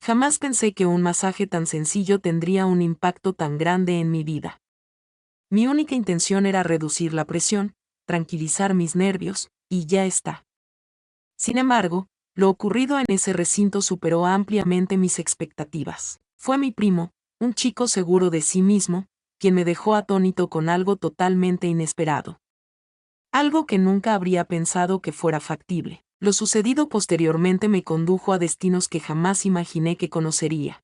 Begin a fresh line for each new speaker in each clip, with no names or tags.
Jamás pensé que un masaje tan sencillo tendría un impacto tan grande en mi vida. Mi única intención era reducir la presión, tranquilizar mis nervios, y ya está. Sin embargo, lo ocurrido en ese recinto superó ampliamente mis expectativas. Fue mi primo, un chico seguro de sí mismo, quien me dejó atónito con algo totalmente inesperado. Algo que nunca habría pensado que fuera factible. Lo sucedido posteriormente me condujo a destinos que jamás imaginé que conocería.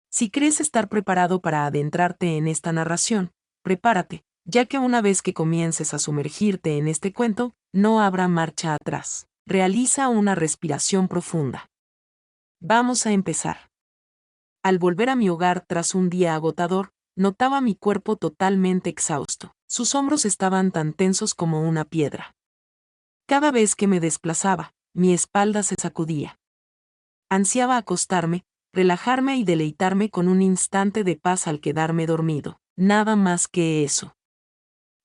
Si crees estar preparado para adentrarte en esta narración, prepárate, ya que una vez que comiences a sumergirte en este cuento, no habrá marcha atrás. Realiza una respiración profunda. Vamos a empezar. Al volver a mi hogar tras un día agotador, notaba mi cuerpo totalmente exhausto. Sus hombros estaban tan tensos como una piedra. Cada vez que me desplazaba, mi espalda se sacudía. Ansiaba acostarme, relajarme y deleitarme con un instante de paz al quedarme dormido. Nada más que eso.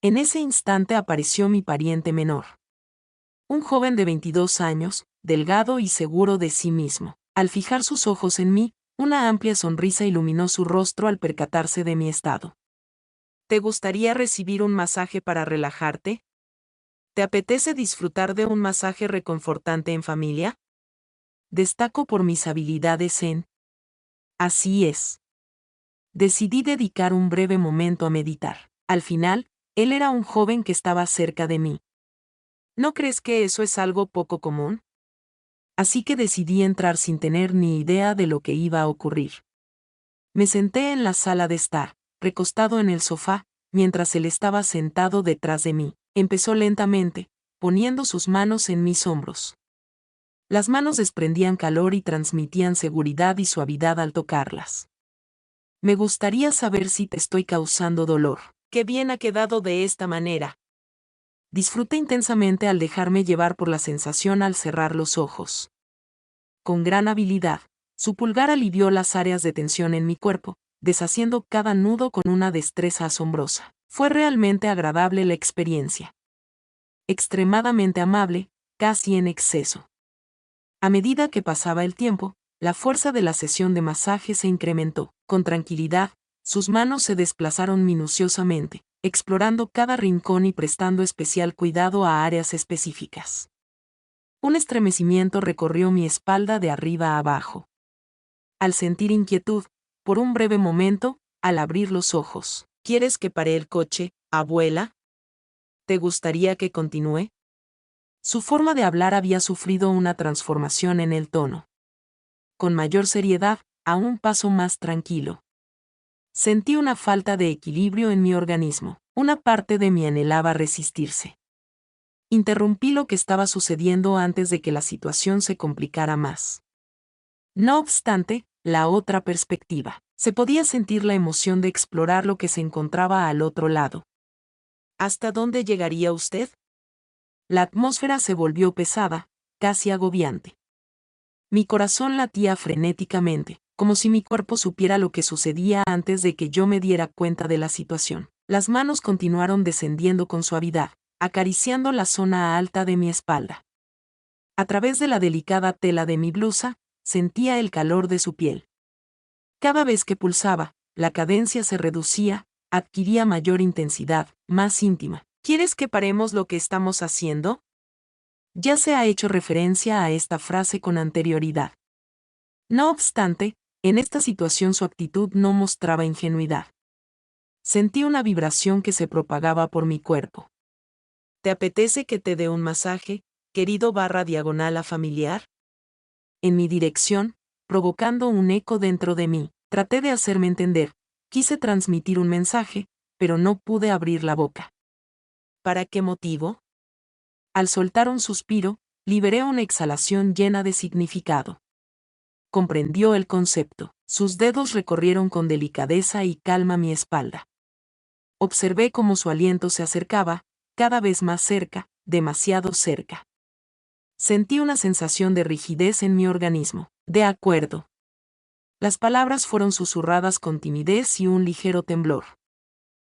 En ese instante apareció mi pariente menor. Un joven de 22 años, delgado y seguro de sí mismo. Al fijar sus ojos en mí, una amplia sonrisa iluminó su rostro al percatarse de mi estado. ¿Te gustaría recibir un masaje para relajarte? ¿Te apetece disfrutar de un masaje reconfortante en familia? Destaco por mis habilidades en... Así es. Decidí dedicar un breve momento a meditar. Al final, él era un joven que estaba cerca de mí. ¿No crees que eso es algo poco común? Así que decidí entrar sin tener ni idea de lo que iba a ocurrir. Me senté en la sala de estar, recostado en el sofá, mientras él estaba sentado detrás de mí. Empezó lentamente, poniendo sus manos en mis hombros. Las manos desprendían calor y transmitían seguridad y suavidad al tocarlas. Me gustaría saber si te estoy causando dolor. Qué bien ha quedado de esta manera. Disfruté intensamente al dejarme llevar por la sensación al cerrar los ojos. Con gran habilidad, su pulgar alivió las áreas de tensión en mi cuerpo, deshaciendo cada nudo con una destreza asombrosa. Fue realmente agradable la experiencia. Extremadamente amable, casi en exceso. A medida que pasaba el tiempo, la fuerza de la sesión de masaje se incrementó. Con tranquilidad, sus manos se desplazaron minuciosamente, explorando cada rincón y prestando especial cuidado a áreas específicas. Un estremecimiento recorrió mi espalda de arriba a abajo. Al sentir inquietud, por un breve momento, al abrir los ojos. ¿Quieres que pare el coche, abuela? ¿Te gustaría que continúe? Su forma de hablar había sufrido una transformación en el tono. Con mayor seriedad, a un paso más tranquilo. Sentí una falta de equilibrio en mi organismo. Una parte de mí anhelaba resistirse. Interrumpí lo que estaba sucediendo antes de que la situación se complicara más. No obstante, la otra perspectiva. Se podía sentir la emoción de explorar lo que se encontraba al otro lado. ¿Hasta dónde llegaría usted? La atmósfera se volvió pesada, casi agobiante. Mi corazón latía frenéticamente, como si mi cuerpo supiera lo que sucedía antes de que yo me diera cuenta de la situación. Las manos continuaron descendiendo con suavidad, acariciando la zona alta de mi espalda. A través de la delicada tela de mi blusa, sentía el calor de su piel. Cada vez que pulsaba, la cadencia se reducía, adquiría mayor intensidad, más íntima. ¿Quieres que paremos lo que estamos haciendo? Ya se ha hecho referencia a esta frase con anterioridad. No obstante, en esta situación su actitud no mostraba ingenuidad. Sentí una vibración que se propagaba por mi cuerpo. ¿Te apetece que te dé un masaje, querido /diagonal familiar? En mi dirección, provocando un eco dentro de mí, traté de hacerme entender, quise transmitir un mensaje, pero no pude abrir la boca. ¿Para qué motivo? Al soltar un suspiro, liberé una exhalación llena de significado. Comprendió el concepto. Sus dedos recorrieron con delicadeza y calma mi espalda. Observé cómo su aliento se acercaba, cada vez más cerca, demasiado cerca. Sentí una sensación de rigidez en mi organismo. De acuerdo. Las palabras fueron susurradas con timidez y un ligero temblor.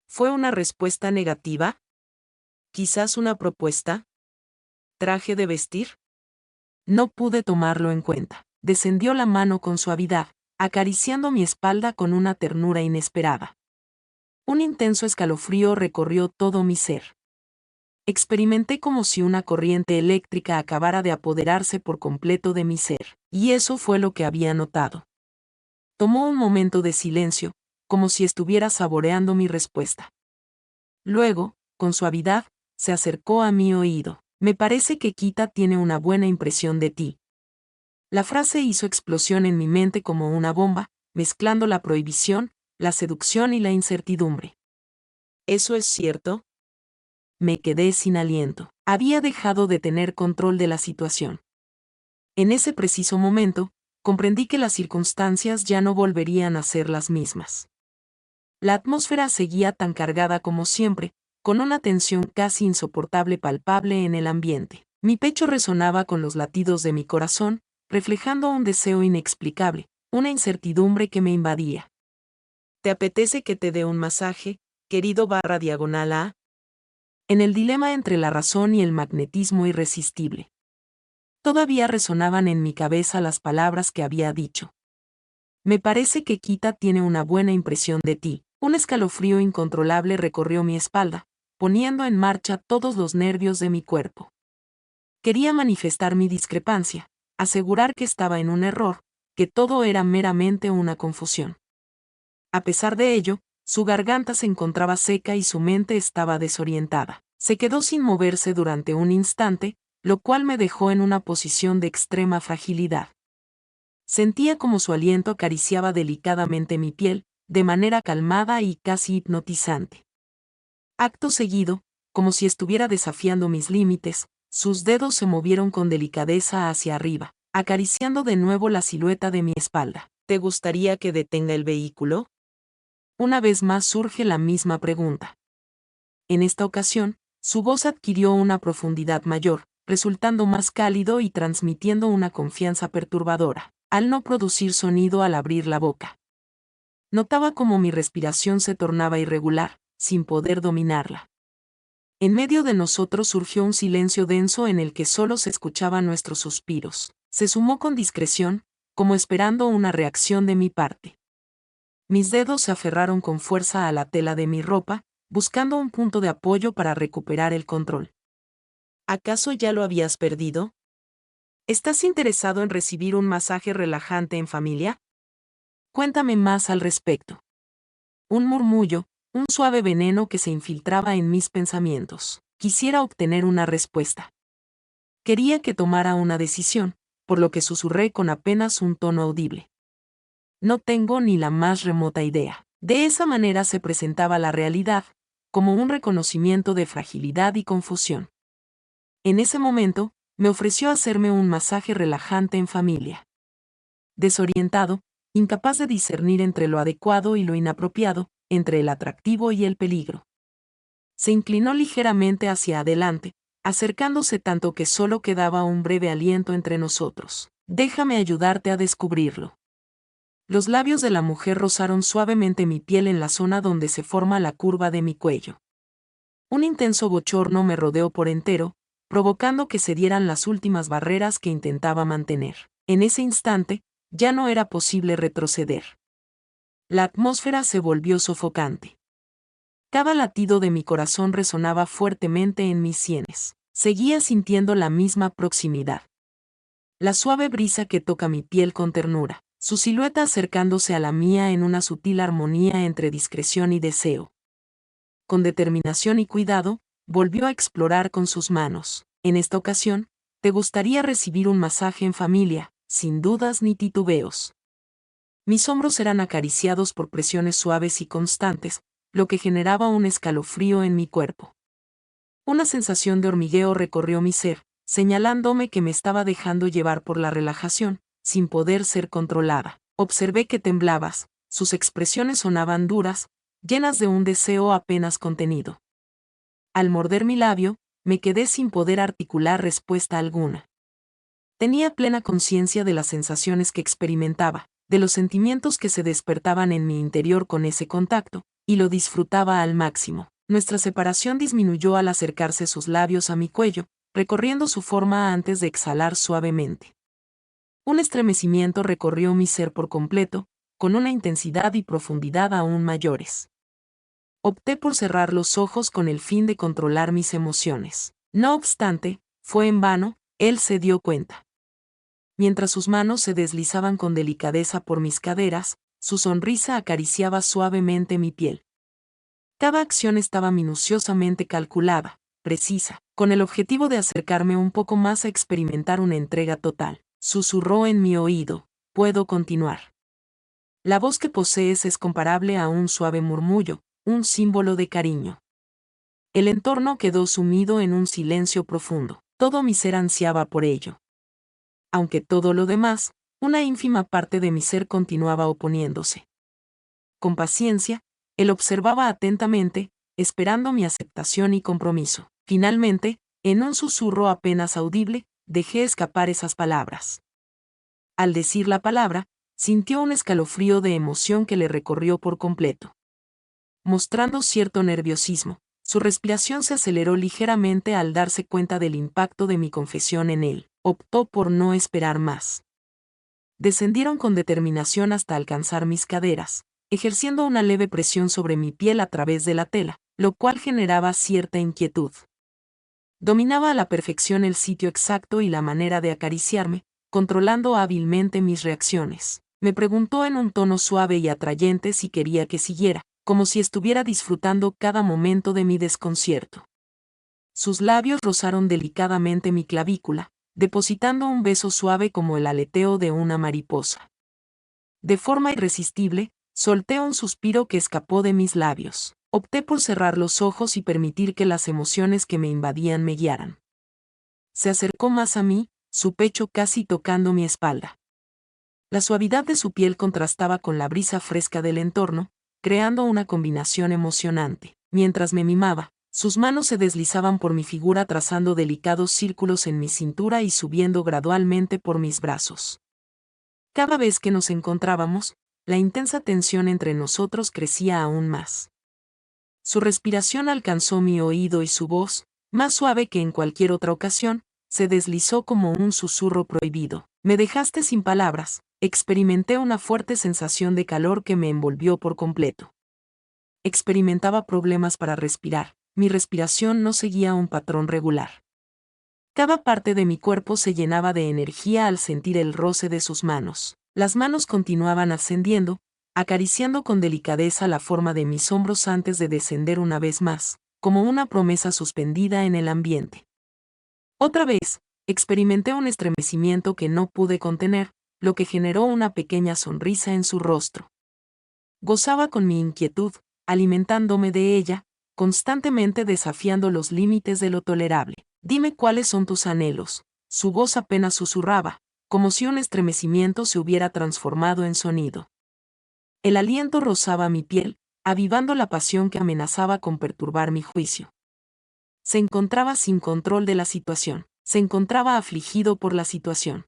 ¿Fue una respuesta negativa? ¿Quizás una propuesta? ¿Traje de vestir? No pude tomarlo en cuenta. descendió la mano con suavidad, acariciando mi espalda con una ternura inesperada. Un intenso escalofrío recorrió todo mi ser. Experimenté como si una corriente eléctrica acabara de apoderarse por completo de mi ser, y eso fue lo que había notado. Tomó un momento de silencio, como si estuviera saboreando mi respuesta. Luego, con suavidad, se acercó a mi oído. Me parece que Kita tiene una buena impresión de ti. La frase hizo explosión en mi mente como una bomba, mezclando la prohibición, la seducción y la incertidumbre. ¿Eso es cierto? Me quedé sin aliento. Había dejado de tener control de la situación. En ese preciso momento, comprendí que las circunstancias ya no volverían a ser las mismas. La atmósfera seguía tan cargada como siempre, con una tensión casi insoportable palpable en el ambiente. Mi pecho resonaba con los latidos de mi corazón, reflejando un deseo inexplicable, una incertidumbre que me invadía. ¿Te apetece que te dé un masaje, querido /A? En el dilema entre la razón y el magnetismo irresistible. Todavía resonaban en mi cabeza las palabras que había dicho. Me parece que Kita tiene una buena impresión de ti. Un escalofrío incontrolable recorrió mi espalda, poniendo en marcha todos los nervios de mi cuerpo. Quería manifestar mi discrepancia, asegurar que estaba en un error, que todo era meramente una confusión. A pesar de ello, su garganta se encontraba seca y su mente estaba desorientada. Se quedó sin moverse durante un instante, lo cual me dejó en una posición de extrema fragilidad. Sentía como su aliento acariciaba delicadamente mi piel, de manera calmada y casi hipnotizante. Acto seguido, como si estuviera desafiando mis límites, sus dedos se movieron con delicadeza hacia arriba, acariciando de nuevo la silueta de mi espalda. ¿Te gustaría que detenga el vehículo? Una vez más surge la misma pregunta. En esta ocasión, su voz adquirió una profundidad mayor, resultando más cálido y transmitiendo una confianza perturbadora, al no producir sonido al abrir la boca. Notaba cómo mi respiración se tornaba irregular, sin poder dominarla. En medio de nosotros surgió un silencio denso en el que solo se escuchaban nuestros suspiros. Se sumó con discreción, como esperando una reacción de mi parte. Mis dedos se aferraron con fuerza a la tela de mi ropa, buscando un punto de apoyo para recuperar el control. ¿Acaso ya lo habías perdido? ¿Estás interesado en recibir un masaje relajante en familia? Cuéntame más al respecto. Un murmullo, un suave veneno que se infiltraba en mis pensamientos. Quisiera obtener una respuesta. Quería que tomara una decisión, por lo que susurré con apenas un tono audible. No tengo ni la más remota idea. De esa manera se presentaba la realidad, como un reconocimiento de fragilidad y confusión. En ese momento, me ofreció hacerme un masaje relajante en familia. Desorientado, incapaz de discernir entre lo adecuado y lo inapropiado, entre el atractivo y el peligro. Se inclinó ligeramente hacia adelante, acercándose tanto que solo quedaba un breve aliento entre nosotros. Déjame ayudarte a descubrirlo. Los labios de la mujer rozaron suavemente mi piel en la zona donde se forma la curva de mi cuello. Un intenso bochorno me rodeó por entero, provocando que se dieran las últimas barreras que intentaba mantener. En ese instante, ya no era posible retroceder. La atmósfera se volvió sofocante. Cada latido de mi corazón resonaba fuertemente en mis sienes. Seguía sintiendo la misma proximidad. La suave brisa que toca mi piel con ternura, su silueta acercándose a la mía en una sutil armonía entre discreción y deseo. Con determinación y cuidado, volvió a explorar con sus manos. En esta ocasión, te gustaría recibir un masaje en familia, sin dudas ni titubeos. Mis hombros eran acariciados por presiones suaves y constantes, lo que generaba un escalofrío en mi cuerpo. Una sensación de hormigueo recorrió mi ser, señalándome que me estaba dejando llevar por la relajación, sin poder ser controlada. Observé que temblabas, sus expresiones sonaban duras, llenas de un deseo apenas contenido. Al morder mi labio, me quedé sin poder articular respuesta alguna. Tenía plena conciencia de las sensaciones que experimentaba, de los sentimientos que se despertaban en mi interior con ese contacto, y lo disfrutaba al máximo. Nuestra separación disminuyó al acercarse sus labios a mi cuello, recorriendo su forma antes de exhalar suavemente. Un estremecimiento recorrió mi ser por completo, con una intensidad y profundidad aún mayores. Opté por cerrar los ojos con el fin de controlar mis emociones. No obstante, fue en vano, él se dio cuenta. Mientras sus manos se deslizaban con delicadeza por mis caderas, su sonrisa acariciaba suavemente mi piel. Cada acción estaba minuciosamente calculada, precisa, con el objetivo de acercarme un poco más a experimentar una entrega total. Susurró en mi oído: puedo continuar. La voz que posees es comparable a un suave murmullo, un símbolo de cariño. El entorno quedó sumido en un silencio profundo. Todo mi ser ansiaba por ello. Aunque todo lo demás, una ínfima parte de mi ser continuaba oponiéndose. Con paciencia, él observaba atentamente, esperando mi aceptación y compromiso. Finalmente, en un susurro apenas audible, dejé escapar esas palabras. Al decir la palabra, sintió un escalofrío de emoción que le recorrió por completo. Mostrando cierto nerviosismo, su respiración se aceleró ligeramente al darse cuenta del impacto de mi confesión en él. Optó por no esperar más. Descendieron con determinación hasta alcanzar mis caderas, ejerciendo una leve presión sobre mi piel a través de la tela, lo cual generaba cierta inquietud. Dominaba a la perfección el sitio exacto y la manera de acariciarme, controlando hábilmente mis reacciones. Me preguntó en un tono suave y atrayente si quería que siguiera, como si estuviera disfrutando cada momento de mi desconcierto. Sus labios rozaron delicadamente mi clavícula, depositando un beso suave como el aleteo de una mariposa. De forma irresistible, solté un suspiro que escapó de mis labios. Opté por cerrar los ojos y permitir que las emociones que me invadían me guiaran. Se acercó más a mí, su pecho casi tocando mi espalda. La suavidad de su piel contrastaba con la brisa fresca del entorno, creando una combinación emocionante. Mientras me mimaba, sus manos se deslizaban por mi figura trazando delicados círculos en mi cintura y subiendo gradualmente por mis brazos. Cada vez que nos encontrábamos, la intensa tensión entre nosotros crecía aún más. Su respiración alcanzó mi oído y su voz, más suave que en cualquier otra ocasión, se deslizó como un susurro prohibido. Me dejaste sin palabras, experimenté una fuerte sensación de calor que me envolvió por completo. Experimentaba problemas para respirar, mi respiración no seguía un patrón regular. Cada parte de mi cuerpo se llenaba de energía al sentir el roce de sus manos. Las manos continuaban ascendiendo, acariciando con delicadeza la forma de mis hombros antes de descender una vez más, como una promesa suspendida en el ambiente. Otra vez, experimenté un estremecimiento que no pude contener, lo que generó una pequeña sonrisa en su rostro. Gozaba con mi inquietud, alimentándome de ella, constantemente desafiando los límites de lo tolerable. Dime cuáles son tus anhelos. Su voz apenas susurraba, como si un estremecimiento se hubiera transformado en sonido. El aliento rozaba mi piel, avivando la pasión que amenazaba con perturbar mi juicio. Se encontraba sin control de la situación, se encontraba afligido por la situación.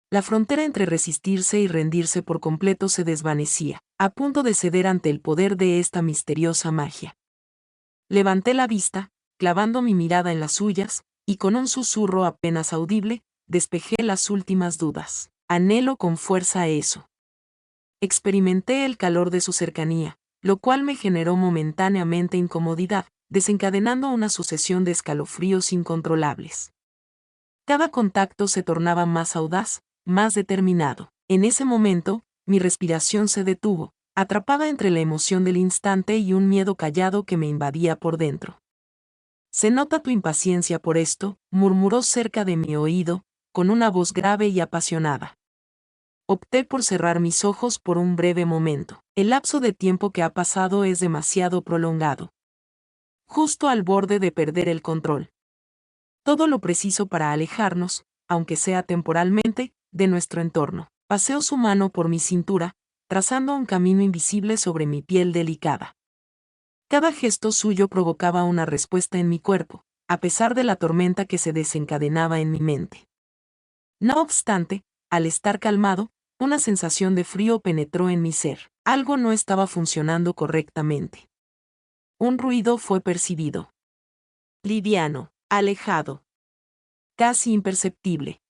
La frontera entre resistirse y rendirse por completo se desvanecía, a punto de ceder ante el poder de esta misteriosa magia. Levanté la vista, clavando mi mirada en las suyas, y con un susurro apenas audible, despejé las últimas dudas. Anhelo con fuerza eso. Experimenté el calor de su cercanía, lo cual me generó momentáneamente incomodidad, desencadenando una sucesión de escalofríos incontrolables. Cada contacto se tornaba más audaz, más determinado. En ese momento, mi respiración se detuvo, atrapada entre la emoción del instante y un miedo callado que me invadía por dentro. Se nota tu impaciencia por esto, murmuró cerca de mi oído, con una voz grave y apasionada. Opté por cerrar mis ojos por un breve momento. El lapso de tiempo que ha pasado es demasiado prolongado. Justo al borde de perder el control. Todo lo preciso para alejarnos, aunque sea temporalmente, de nuestro entorno. Paseó su mano por mi cintura, trazando un camino invisible sobre mi piel delicada. Cada gesto suyo provocaba una respuesta en mi cuerpo, a pesar de la tormenta que se desencadenaba en mi mente. No obstante, al estar calmado, una sensación de frío penetró en mi ser. Algo no estaba funcionando correctamente. Un ruido fue percibido. Liviano, alejado. Casi imperceptible.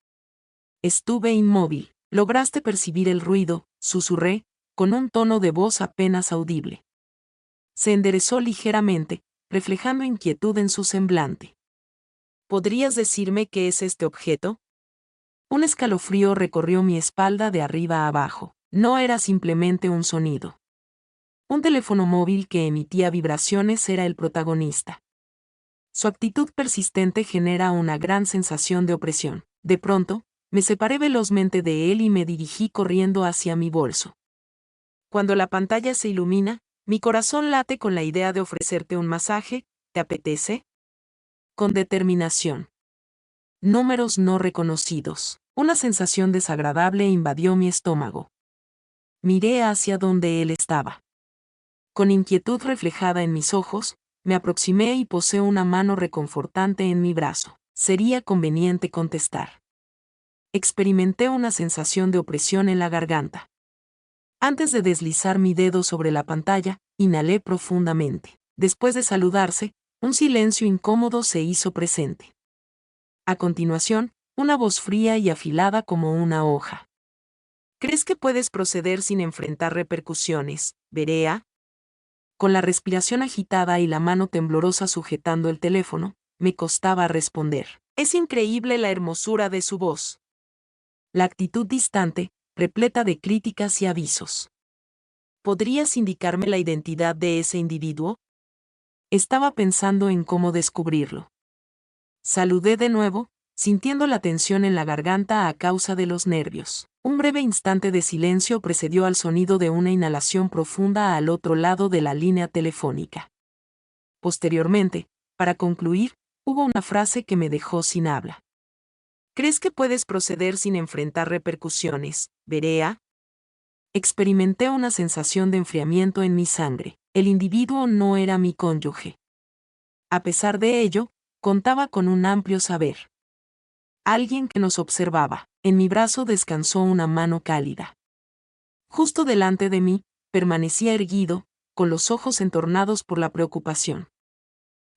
Estuve inmóvil. ¿Lograste percibir el ruido?, susurré, con un tono de voz apenas audible. Se enderezó ligeramente, reflejando inquietud en su semblante. ¿Podrías decirme qué es este objeto? Un escalofrío recorrió mi espalda de arriba a abajo. No era simplemente un sonido. Un teléfono móvil que emitía vibraciones era el protagonista. Su actitud persistente genera una gran sensación de opresión. De pronto, me separé velozmente de él y me dirigí corriendo hacia mi bolso. Cuando la pantalla se ilumina, mi corazón late con la idea de ofrecerte un masaje. ¿Te apetece? Con determinación. Números no reconocidos. Una sensación desagradable invadió mi estómago. Miré hacia donde él estaba. Con inquietud reflejada en mis ojos, me aproximé y posé una mano reconfortante en mi brazo. Sería conveniente contestar. Experimenté una sensación de opresión en la garganta. Antes de deslizar mi dedo sobre la pantalla, inhalé profundamente. Después de saludarse, un silencio incómodo se hizo presente. A continuación, una voz fría y afilada como una hoja. ¿Crees que puedes proceder sin enfrentar repercusiones, Berea? Con la respiración agitada y la mano temblorosa sujetando el teléfono, me costaba responder. Es increíble la hermosura de su voz. La actitud distante, repleta de críticas y avisos. ¿Podrías indicarme la identidad de ese individuo? Estaba pensando en cómo descubrirlo. Saludé de nuevo, sintiendo la tensión en la garganta a causa de los nervios. Un breve instante de silencio precedió al sonido de una inhalación profunda al otro lado de la línea telefónica. Posteriormente, para concluir, hubo una frase que me dejó sin habla. ¿Crees que puedes proceder sin enfrentar repercusiones, Berea? Experimenté una sensación de enfriamiento en mi sangre. El individuo no era mi cónyuge. A pesar de ello, contaba con un amplio saber. Alguien que nos observaba. En mi brazo descansó una mano cálida. Justo delante de mí, permanecía erguido, con los ojos entornados por la preocupación.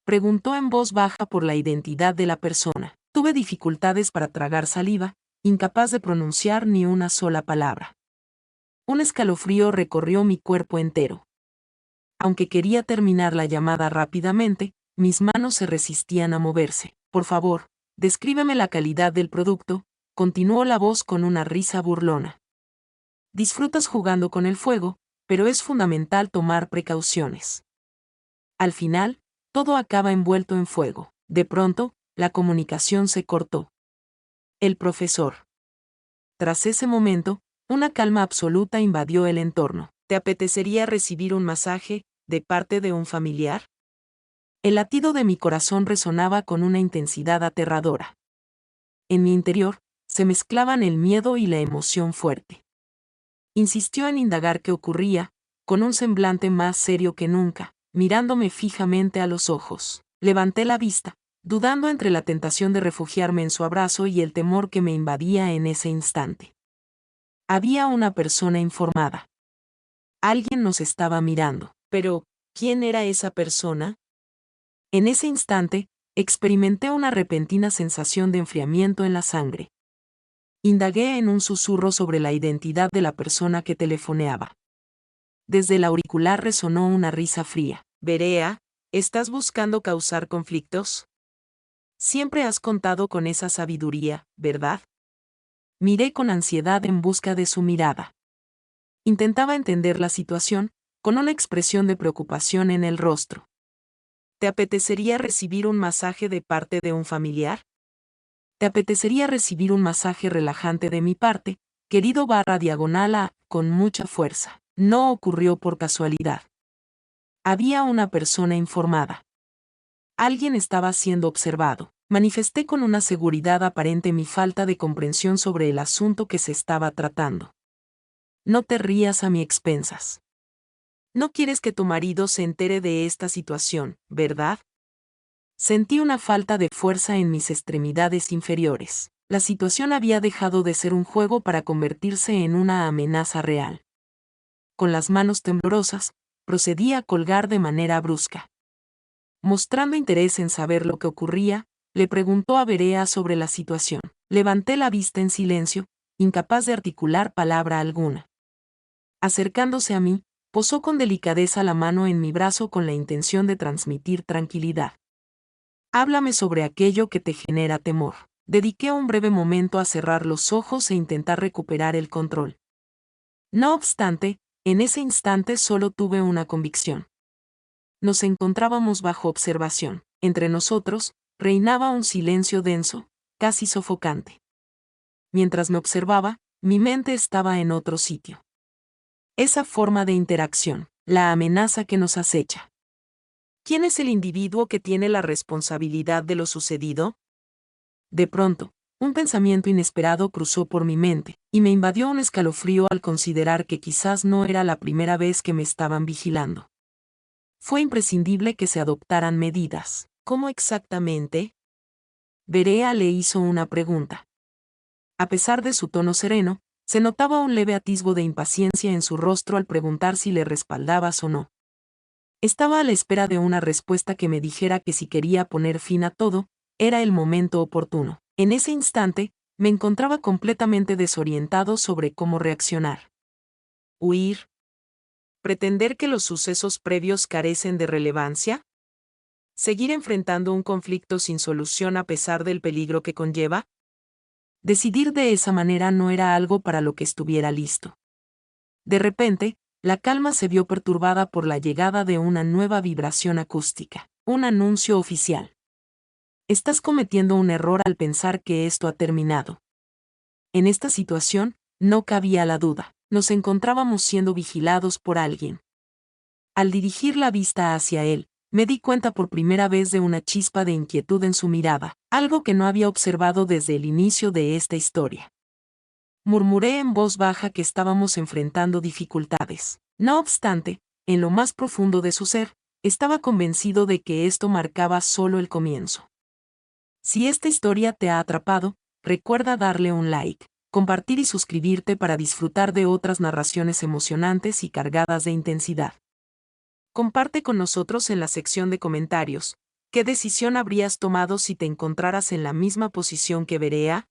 Preguntó en voz baja por la identidad de la persona. Tuve dificultades para tragar saliva, incapaz de pronunciar ni una sola palabra. Un escalofrío recorrió mi cuerpo entero. Aunque quería terminar la llamada rápidamente, mis manos se resistían a moverse. Por favor, descríbeme la calidad del producto, continuó la voz con una risa burlona. Disfrutas jugando con el fuego, pero es fundamental tomar precauciones. Al final, todo acaba envuelto en fuego. De pronto, la comunicación se cortó. El profesor. Tras ese momento, una calma absoluta invadió el entorno. ¿Te apetecería recibir un masaje, de parte de un familiar? El latido de mi corazón resonaba con una intensidad aterradora. En mi interior, se mezclaban el miedo y la emoción fuerte. Insistió en indagar qué ocurría, con un semblante más serio que nunca, mirándome fijamente a los ojos. Levanté la vista, dudando entre la tentación de refugiarme en su abrazo y el temor que me invadía en ese instante. Había una persona informada. Alguien nos estaba mirando. Pero, ¿quién era esa persona? En ese instante, experimenté una repentina sensación de enfriamiento en la sangre. Indagué en un susurro sobre la identidad de la persona que telefoneaba. Desde el auricular resonó una risa fría. Berea, ¿estás buscando causar conflictos? Siempre has contado con esa sabiduría, ¿verdad? Miré con ansiedad en busca de su mirada. Intentaba entender la situación, con una expresión de preocupación en el rostro. ¿Te apetecería recibir un masaje de parte de un familiar? ¿Te apetecería recibir un masaje relajante de mi parte, querido /diagonal con mucha fuerza? No ocurrió por casualidad. Había una persona informada. Alguien estaba siendo observado. Manifesté con una seguridad aparente mi falta de comprensión sobre el asunto que se estaba tratando. No te rías a mi expensas. No quieres que tu marido se entere de esta situación, ¿verdad? Sentí una falta de fuerza en mis extremidades inferiores. La situación había dejado de ser un juego para convertirse en una amenaza real. Con las manos temblorosas, procedí a colgar de manera brusca. Mostrando interés en saber lo que ocurría, le preguntó a Berea sobre la situación. Levanté la vista en silencio, incapaz de articular palabra alguna. Acercándose a mí, posó con delicadeza la mano en mi brazo con la intención de transmitir tranquilidad. Háblame sobre aquello que te genera temor. Dediqué un breve momento a cerrar los ojos e intentar recuperar el control. No obstante, en ese instante solo tuve una convicción. Nos encontrábamos bajo observación. Entre nosotros, reinaba un silencio denso, casi sofocante. Mientras me observaba, mi mente estaba en otro sitio. Esa forma de interacción, la amenaza que nos acecha. ¿Quién es el individuo que tiene la responsabilidad de lo sucedido? De pronto, un pensamiento inesperado cruzó por mi mente, y me invadió un escalofrío al considerar que quizás no era la primera vez que me estaban vigilando. Fue imprescindible que se adoptaran medidas. ¿Cómo exactamente? Berea le hizo una pregunta. A pesar de su tono sereno, se notaba un leve atisbo de impaciencia en su rostro al preguntar si le respaldabas o no. Estaba a la espera de una respuesta que me dijera que si quería poner fin a todo, era el momento oportuno. En ese instante, me encontraba completamente desorientado sobre cómo reaccionar. ¿Huir? ¿Pretender que los sucesos previos carecen de relevancia? ¿Seguir enfrentando un conflicto sin solución a pesar del peligro que conlleva? Decidir de esa manera no era algo para lo que estuviera listo. De repente, la calma se vio perturbada por la llegada de una nueva vibración acústica, un anuncio oficial. Estás cometiendo un error al pensar que esto ha terminado. En esta situación, no cabía la duda, nos encontrábamos siendo vigilados por alguien. Al dirigir la vista hacia él, me di cuenta por primera vez de una chispa de inquietud en su mirada, algo que no había observado desde el inicio de esta historia. Murmuré en voz baja que estábamos enfrentando dificultades. No obstante, en lo más profundo de su ser, estaba convencido de que esto marcaba solo el comienzo. Si esta historia te ha atrapado, recuerda darle un like, compartir y suscribirte para disfrutar de otras narraciones emocionantes y cargadas de intensidad. Comparte con nosotros en la sección de comentarios, ¿qué decisión habrías tomado si te encontraras en la misma posición que Berea?